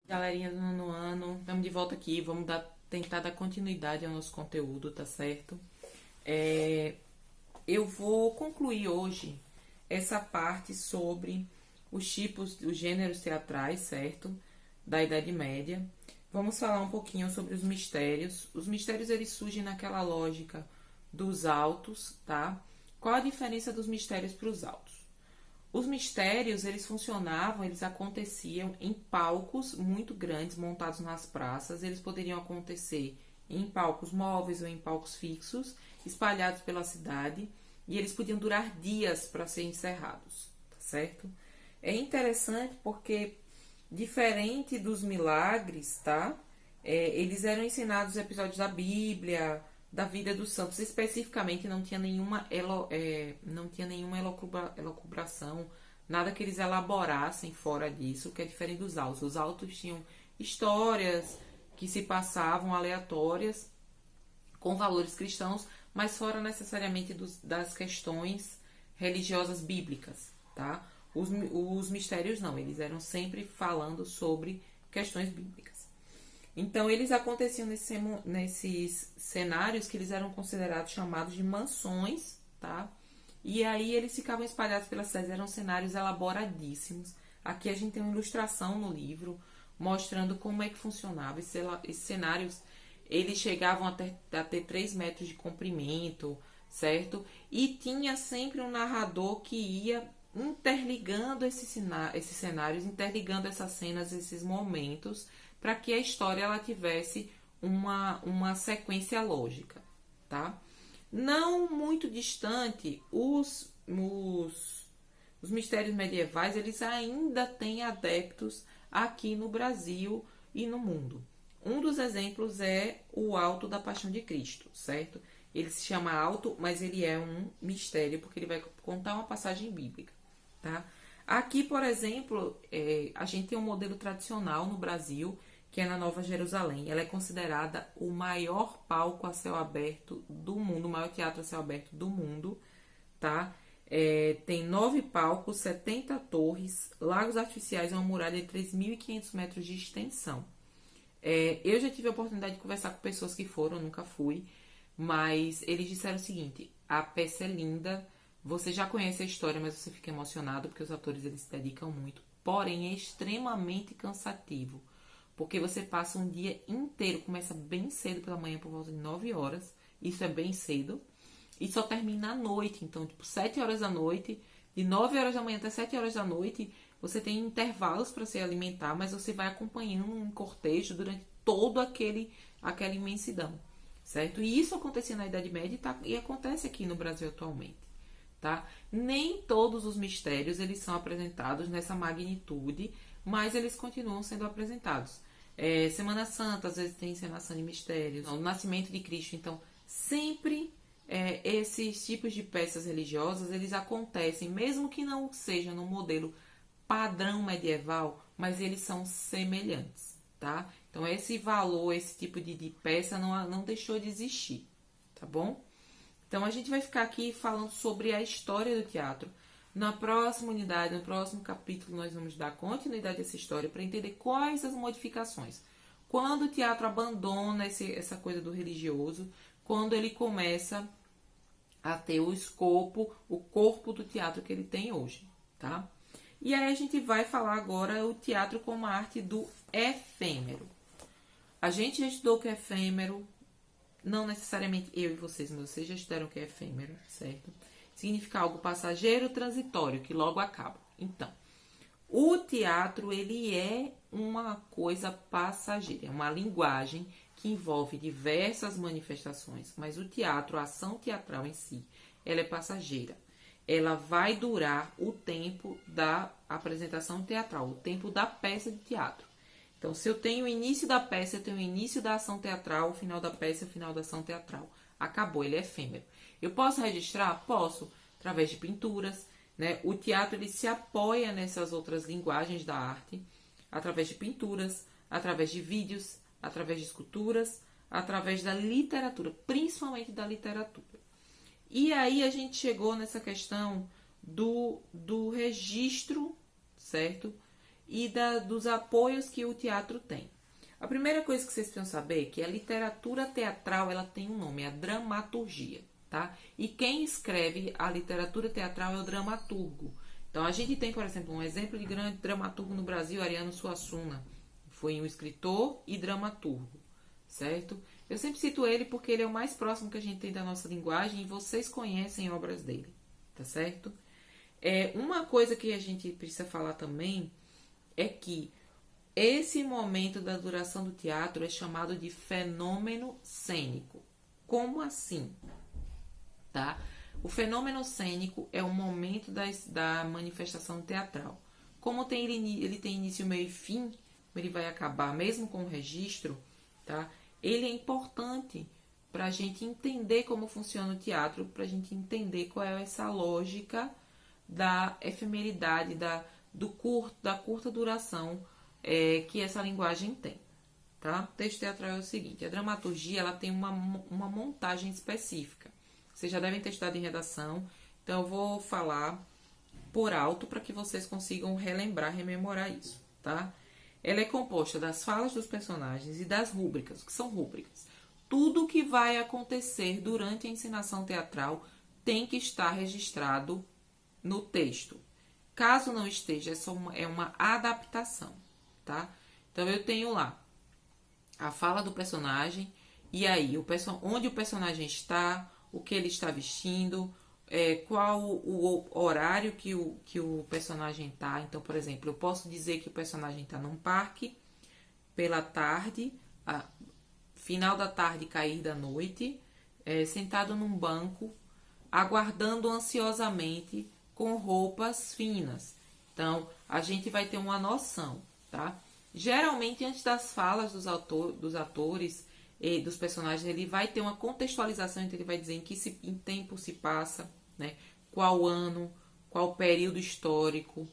Galerinha do nono ano, estamos de volta aqui. Vamos tentar dar continuidade ao nosso conteúdo, tá certo? Eu vou concluir hoje essa parte sobre os tipos, os gêneros teatrais, certo? Da Idade Média. Vamos falar um pouquinho sobre os mistérios. Os mistérios eles surgem naquela lógica dos autos, tá? Qual a diferença dos mistérios para os autos? Os mistérios, eles funcionavam, eles aconteciam em palcos muito grandes montados nas praças. Eles poderiam acontecer em palcos móveis ou em palcos fixos, espalhados pela cidade, e eles podiam durar dias para serem encerrados, tá certo? É interessante porque, diferente dos milagres, tá? Eles eram ensinados episódios da Bíblia, da vida dos santos, especificamente não tinha nenhuma elocubração, nada que eles elaborassem fora disso, que é diferente dos autos. Os autos tinham histórias que se passavam aleatórias com valores cristãos, mas fora necessariamente das questões religiosas bíblicas, tá? Os mistérios não, eles eram sempre falando sobre questões bíblicas. Então, eles aconteciam nesses cenários que eles eram considerados, chamados de mansões, tá? E aí eles ficavam espalhados pelas cidades, eram cenários elaboradíssimos. Aqui a gente tem uma ilustração no livro mostrando como é que funcionava. Esses cenários, eles chegavam a ter 3 metros de comprimento, certo? E tinha sempre um narrador que ia interligando esses cenários, interligando essas cenas, esses momentos, para que a história ela tivesse uma sequência lógica, tá? Não muito distante, os mistérios medievais, eles ainda têm adeptos aqui no Brasil e no mundo. Um dos exemplos é o Auto da Paixão de Cristo, certo? Ele se chama Auto, mas ele é um mistério, porque ele vai contar uma passagem bíblica, tá? Aqui, por exemplo, a gente tem um modelo tradicional no Brasil, que é na Nova Jerusalém. Ela é considerada o maior palco a céu aberto do mundo, o maior teatro a céu aberto do mundo, tá? Tem 9 palcos, 70 torres, lagos artificiais e uma muralha de 3.500 metros de extensão. Eu já tive a oportunidade de conversar com pessoas que foram, eu nunca fui, mas eles disseram o seguinte: a peça é linda, você já conhece a história, mas você fica emocionado porque os atores eles se dedicam muito, porém é extremamente cansativo, porque você passa um dia inteiro, começa bem cedo pela manhã, por volta de 9 horas, isso é bem cedo, e só termina à noite, então, tipo, 7 horas da noite, de 9 horas da manhã até 7 horas da noite, você tem intervalos para se alimentar, mas você vai acompanhando um cortejo durante todo aquela imensidão, certo? E isso acontecia na Idade Média e acontece aqui no Brasil atualmente, tá? Nem todos os mistérios, eles são apresentados nessa magnitude, mas eles continuam sendo apresentados. Semana Santa, às vezes tem encenação de mistérios, o nascimento de Cristo. Então, sempre esses tipos de peças religiosas, eles acontecem, mesmo que não seja no modelo padrão medieval, mas eles são semelhantes, tá? Então, esse valor, esse tipo de peça não deixou de existir, tá bom? Então, a gente vai ficar aqui falando sobre a história do teatro. Na próxima unidade, no próximo capítulo, nós vamos dar continuidade a essa história para entender quais as modificações. Quando o teatro abandona essa coisa do religioso, quando ele começa a ter o escopo, o corpo do teatro que ele tem hoje, tá? E aí a gente vai falar agora o teatro como a arte do efêmero. A gente já estudou o que é efêmero, não necessariamente eu e vocês, mas vocês já estudaram o que é efêmero, certo? Significa algo passageiro, transitório, que logo acaba. Então, o teatro, ele é uma coisa passageira, é uma linguagem que envolve diversas manifestações, mas o teatro, a ação teatral em si, ela é passageira. Ela vai durar o tempo da apresentação teatral, o tempo da peça de teatro. Então, se eu tenho o início da peça, eu tenho o início da ação teatral, o final da peça, o final da ação teatral. Acabou, ele é efêmero. Eu posso registrar? Posso, através de pinturas, né? O teatro ele se apoia nessas outras linguagens da arte, através de pinturas, através de vídeos, através de esculturas, através da literatura, principalmente da literatura. E aí a gente chegou nessa questão do registro, certo? e dos apoios que o teatro tem. A primeira coisa que vocês precisam saber é que a literatura teatral ela tem um nome, é a dramaturgia, tá? E quem escreve a literatura teatral é o dramaturgo. Então a gente tem, por exemplo, um exemplo de grande dramaturgo no Brasil, Ariano Suassuna. Foi um escritor e dramaturgo, certo? Eu sempre cito ele porque ele é o mais próximo que a gente tem da nossa linguagem e vocês conhecem obras dele, tá certo? Uma coisa que a gente precisa falar também é que esse momento da duração do teatro é chamado de fenômeno cênico. Como assim? Tá? O fenômeno cênico é o momento da manifestação teatral. Como ele tem início, meio e fim, ele vai acabar mesmo com o registro, tá? Ele é importante para a gente entender como funciona o teatro, para a gente entender qual é essa lógica da efemeridade, da curta duração que essa linguagem tem. Tá? O texto teatral é o seguinte: a dramaturgia ela tem uma montagem específica. Vocês já devem ter estudado em redação, então eu vou falar por alto para que vocês consigam rememorar isso. Tá? Ela é composta das falas dos personagens e das rúbricas. O que são rúbricas? Tudo que vai acontecer durante a encenação teatral tem que estar registrado no texto. Caso não esteja, é uma adaptação, tá? Então, eu tenho lá a fala do personagem, e aí, onde o personagem está, o que ele está vestindo, qual o horário que o personagem está. Então, por exemplo, eu posso dizer que o personagem está num parque, pela tarde, final da tarde, cair da noite, sentado num banco, aguardando ansiosamente com roupas finas. Então, a gente vai ter uma noção, tá? Geralmente, antes das falas dos atores e dos personagens, ele vai ter uma contextualização, então ele vai dizer em tempo se passa, né? Qual ano, qual período histórico,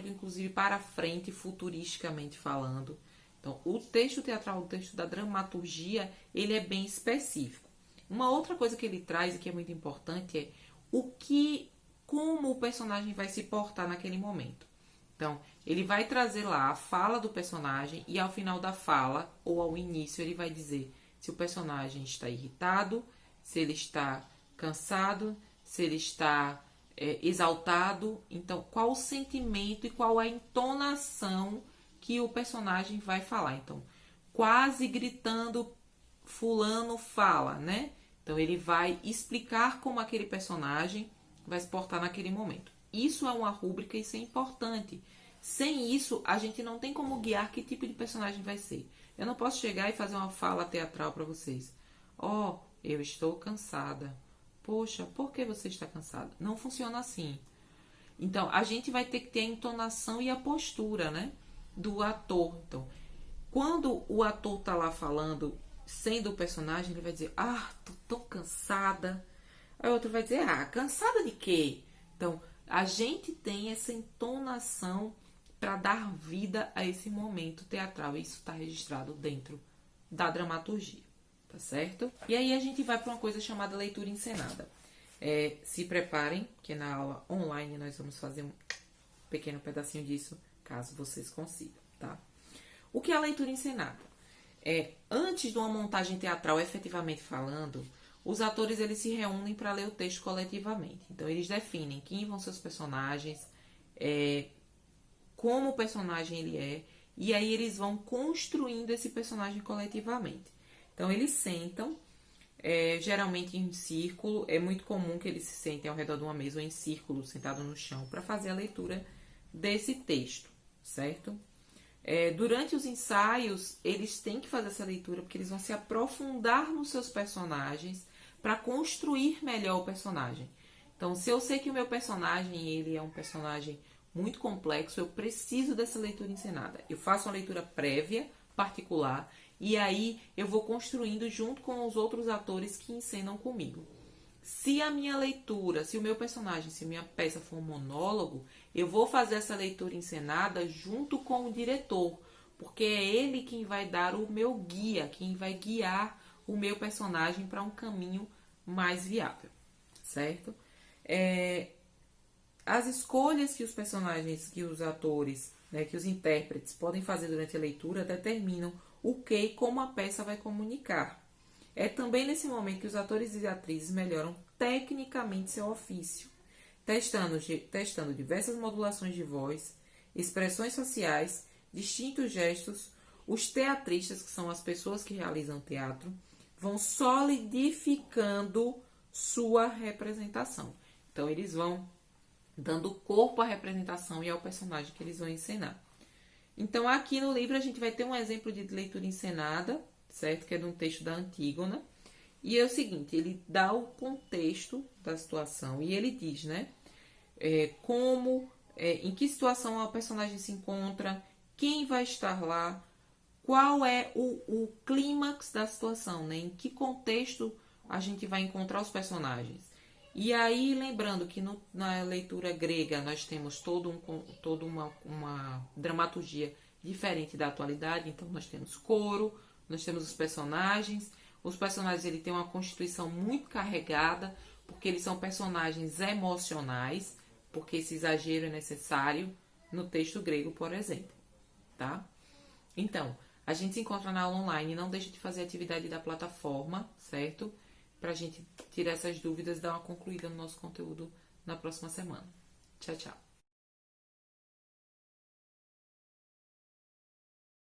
inclusive, para frente, futuristicamente falando. Então, o texto teatral, o texto da dramaturgia, ele é bem específico. Uma outra coisa que ele traz e que é muito importante é como o personagem vai se portar naquele momento. Então, ele vai trazer lá a fala do personagem e ao final da fala, ou ao início, ele vai dizer se o personagem está irritado, se ele está cansado, se ele está exaltado. Então, qual o sentimento e qual a entonação que o personagem vai falar. Então, quase gritando, fulano fala, né? Então, ele vai explicar como aquele personagem vai se portar naquele momento. Isso é uma rúbrica e isso é importante. Sem isso, a gente não tem como guiar que tipo de personagem vai ser. Eu não posso chegar e fazer uma fala teatral para vocês. Eu estou cansada. Poxa, por que você está cansada? Não funciona assim. Então, a gente vai ter que ter a entonação e a postura, né, do ator. Então, quando o ator tá lá falando, sendo o personagem, ele vai dizer, tô tão cansada. Aí o outro vai dizer, cansada de quê? Então, a gente tem essa entonação para dar vida a esse momento teatral. Isso está registrado dentro da dramaturgia, tá certo? E aí a gente vai para uma coisa chamada leitura encenada. Se preparem, que na aula online nós vamos fazer um pequeno pedacinho disso, caso vocês consigam, tá? O que é a leitura encenada? Antes de uma montagem teatral, efetivamente falando, os atores eles se reúnem para ler o texto coletivamente. Então, eles definem quem vão ser os personagens, como o personagem ele é, e aí eles vão construindo esse personagem coletivamente. Então, eles sentam, geralmente em círculo. É muito comum que eles se sentem ao redor de uma mesa ou em círculo, sentado no chão, para fazer a leitura desse texto, certo? Durante os ensaios, eles têm que fazer essa leitura porque eles vão se aprofundar nos seus personagens para construir melhor o personagem. Então, se eu sei que o meu personagem ele é um personagem muito complexo, eu preciso dessa leitura encenada. Eu faço uma leitura prévia, particular, e aí eu vou construindo junto com os outros atores que encenam comigo. Se a minha leitura, se o meu personagem, se a minha peça for um monólogo, eu vou fazer essa leitura encenada junto com o diretor, porque é ele quem vai dar o meu guia, quem vai guiar o meu personagem para um caminho mais viável, certo? As escolhas que os personagens, que os atores, né, que os intérpretes podem fazer durante a leitura determinam o que e como a peça vai comunicar. É também nesse momento que os atores e atrizes melhoram tecnicamente seu ofício, testando diversas modulações de voz, expressões faciais, distintos gestos. Os teatristas, que são as pessoas que realizam teatro, vão solidificando sua representação. Então, eles vão dando corpo à representação e ao personagem que eles vão encenar. Então, aqui no livro, a gente vai ter um exemplo de leitura encenada, certo? Que é de um texto da Antígona. E é o seguinte, ele dá o contexto da situação e ele diz, né? Em que situação a personagem se encontra, quem vai estar lá, qual é o clímax da situação, né? Em que contexto a gente vai encontrar os personagens. E aí, lembrando que na leitura grega nós temos toda uma dramaturgia diferente da atualidade, então nós temos coro, nós temos os personagens. Os personagens ele têm uma constituição muito carregada, porque eles são personagens emocionais, porque esse exagero é necessário no texto grego, por exemplo, tá? Então, a gente se encontra na aula online, não deixe de fazer a atividade da plataforma, certo? Para a gente tirar essas dúvidas e dar uma concluída no nosso conteúdo na próxima semana. Tchau, tchau.